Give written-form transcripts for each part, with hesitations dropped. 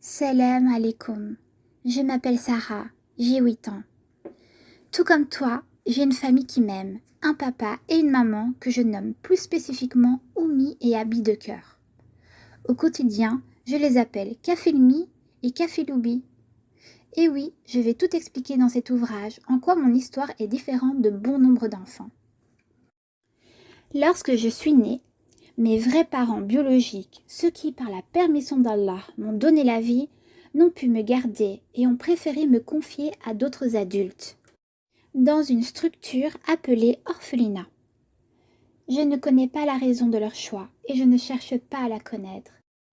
Salam alaikum. Je m'appelle Sarah, j'ai 8 ans. Tout comme toi, j'ai une famille qui m'aime, un papa et une maman que je nomme plus spécifiquement Oumi et Abi de cœur. Au quotidien, je les appelle Kafilmi et Kafiloubi. Et oui, je vais tout expliquer dans cet ouvrage en quoi mon histoire est différente de bon nombre d'enfants. Lorsque je suis née, mes vrais parents biologiques, ceux qui par la permission d'Allah m'ont donné la vie, n'ont pu me garder et ont préféré me confier à d'autres adultes, dans une structure appelée orphelinat. Je ne connais pas la raison de leur choix et je ne cherche pas à la connaître.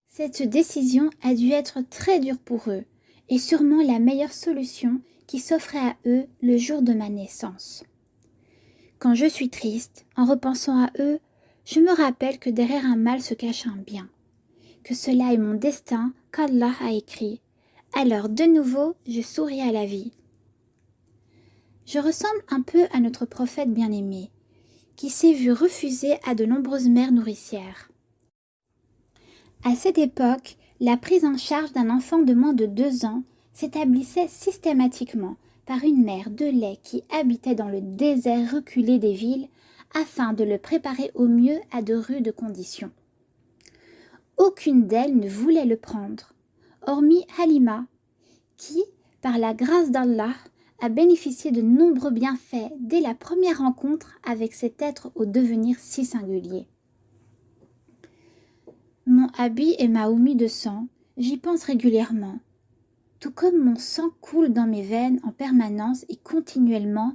Cette décision a dû être très dure pour eux et sûrement la meilleure solution qui s'offrait à eux le jour de ma naissance. Quand je suis triste, en repensant à eux, je me rappelle que derrière un mal se cache un bien, que cela est mon destin qu'Allah a écrit. Alors de nouveau, je souris à la vie. Je ressemble un peu à notre prophète bien-aimé, qui s'est vu refuser à de nombreuses mères nourricières. À cette époque, la prise en charge d'un enfant de moins de 2 ans s'établissait systématiquement par une mère de lait qui habitait dans le désert reculé des villes afin de le préparer au mieux à de rudes conditions. Aucune d'elles ne voulait le prendre, hormis Halima, qui, par la grâce d'Allah, a bénéficié de nombreux bienfaits dès la première rencontre avec cet être au devenir si singulier. Mon Abi et ma Oumi de sang, j'y pense régulièrement. Tout comme mon sang coule dans mes veines en permanence et continuellement,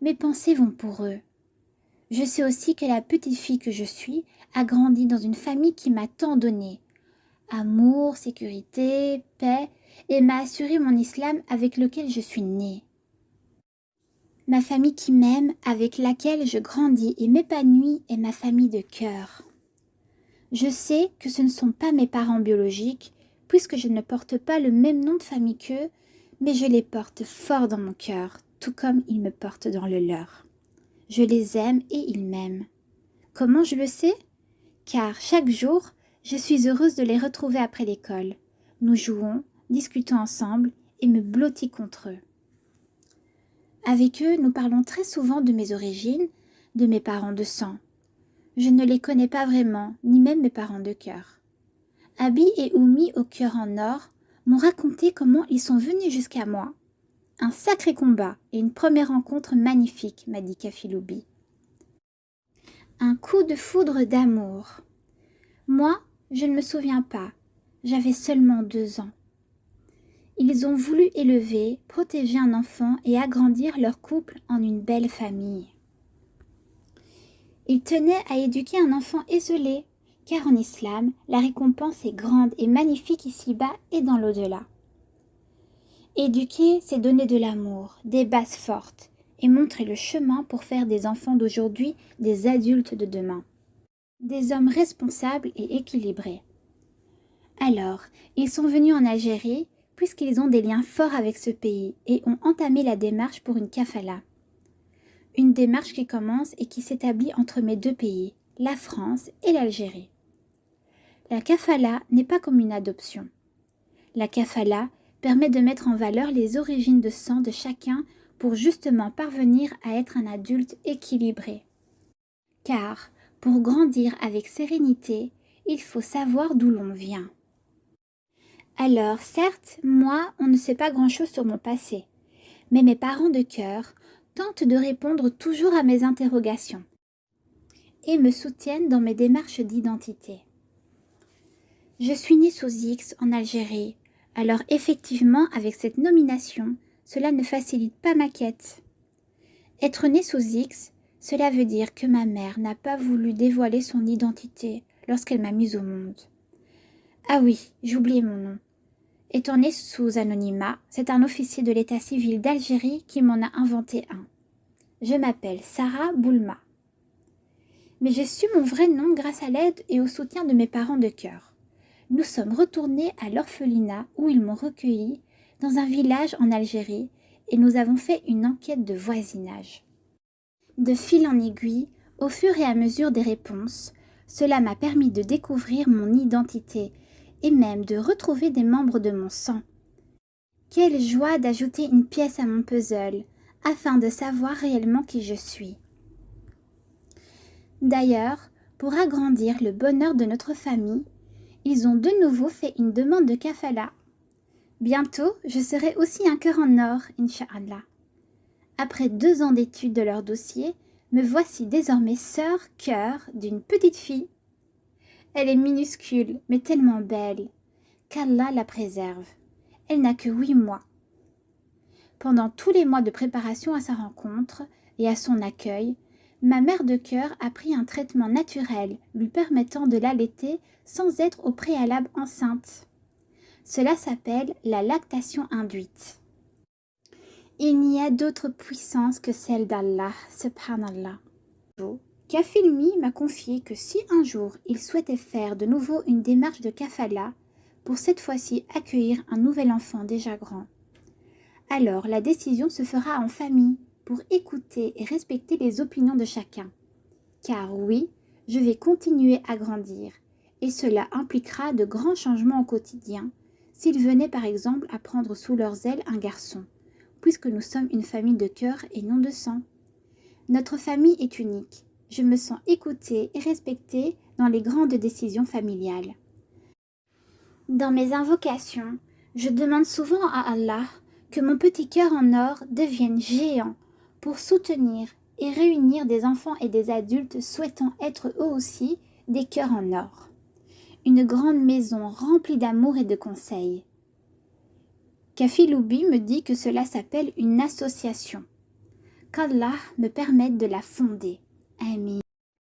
mes pensées vont pour eux. Je sais aussi que la petite fille que je suis a grandi dans une famille qui m'a tant donné. Amour, sécurité, paix, et m'a assuré mon islam avec lequel je suis née. Ma famille qui m'aime, avec laquelle je grandis et m'épanouis, est ma famille de cœur. Je sais que ce ne sont pas mes parents biologiques, puisque je ne porte pas le même nom de famille qu'eux, mais je les porte fort dans mon cœur, tout comme ils me portent dans le leur. Je les aime et ils m'aiment. Comment je le sais? Car chaque jour, je suis heureuse de les retrouver après l'école. Nous jouons, discutons ensemble et me blottis contre eux. Avec eux, nous parlons très souvent de mes origines, de mes parents de sang. Je ne les connais pas vraiment, ni même mes parents de cœur. Abi et Oumi au cœur en or m'ont raconté comment ils sont venus jusqu'à moi. Un sacré combat et une première rencontre magnifique, m'a dit Kafiloubi. Un coup de foudre d'amour. Moi, je ne me souviens pas. J'avais seulement 2 ans. Ils ont voulu élever, protéger un enfant et agrandir leur couple en une belle famille. Ils tenaient à éduquer un enfant isolé, car en islam, la récompense est grande et magnifique ici-bas et dans l'au-delà. Éduquer, c'est donner de l'amour, des bases fortes, et montrer le chemin pour faire des enfants d'aujourd'hui des adultes de demain. Des hommes responsables et équilibrés. Alors, ils sont venus en Algérie, puisqu'ils ont des liens forts avec ce pays, et ont entamé la démarche pour une kafala. Une démarche qui commence et qui s'établit entre mes deux pays, la France et l'Algérie. La kafala n'est pas comme une adoption. La kafala permet de mettre en valeur les origines de sang de chacun pour justement parvenir à être un adulte équilibré. Car, pour grandir avec sérénité, il faut savoir d'où l'on vient. Alors, certes, moi, on ne sait pas grand-chose sur mon passé, mais mes parents de cœur tentent de répondre toujours à mes interrogations et me soutiennent dans mes démarches d'identité. Je suis née sous X en Algérie, alors effectivement, avec cette nomination, cela ne facilite pas ma quête. Être née sous X, cela veut dire que ma mère n'a pas voulu dévoiler son identité lorsqu'elle m'a mise au monde. Ah oui, j'oubliais mon nom. Étant née sous anonymat, c'est un officier de l'état civil d'Algérie qui m'en a inventé un. Je m'appelle Sarah Boulma. Mais j'ai su mon vrai nom grâce à l'aide et au soutien de mes parents de cœur. Nous sommes retournés à l'orphelinat où ils m'ont recueilli, dans un village en Algérie, et nous avons fait une enquête de voisinage. De fil en aiguille, au fur et à mesure des réponses, cela m'a permis de découvrir mon identité et même de retrouver des membres de mon sang. Quelle joie d'ajouter une pièce à mon puzzle, afin de savoir réellement qui je suis. D'ailleurs, pour agrandir le bonheur de notre famille, ils ont de nouveau fait une demande de kafala. Bientôt, je serai aussi un cœur en or, Inch'Allah. Après 2 ans d'étude de leur dossier, me voici désormais sœur cœur d'une petite fille. Elle est minuscule, mais tellement belle. Qu'Allah la préserve. Elle n'a que 8 mois. Pendant tous les mois de préparation à sa rencontre et à son accueil, ma mère de cœur a pris un traitement naturel lui permettant de l'allaiter sans être au préalable enceinte. Cela s'appelle la lactation induite. Il n'y a d'autre puissance que celle d'Allah, subhanallah. Kafilmi m'a confié que si un jour il souhaitait faire de nouveau une démarche de kafala, pour cette fois-ci accueillir un nouvel enfant déjà grand, alors la décision se fera en famille pour écouter et respecter les opinions de chacun. Car oui, je vais continuer à grandir et cela impliquera de grands changements au quotidien s'ils venaient par exemple à prendre sous leurs ailes un garçon, puisque nous sommes une famille de cœur et non de sang. Notre famille est unique. Je me sens écoutée et respectée dans les grandes décisions familiales. Dans mes invocations, je demande souvent à Allah que mon petit cœur en or devienne géant pour soutenir et réunir des enfants et des adultes souhaitant être eux aussi des cœurs en or. Une grande maison remplie d'amour et de conseils. Kafiloubi me dit que cela s'appelle une association. Qu'Allah me permette de la fonder. Amin.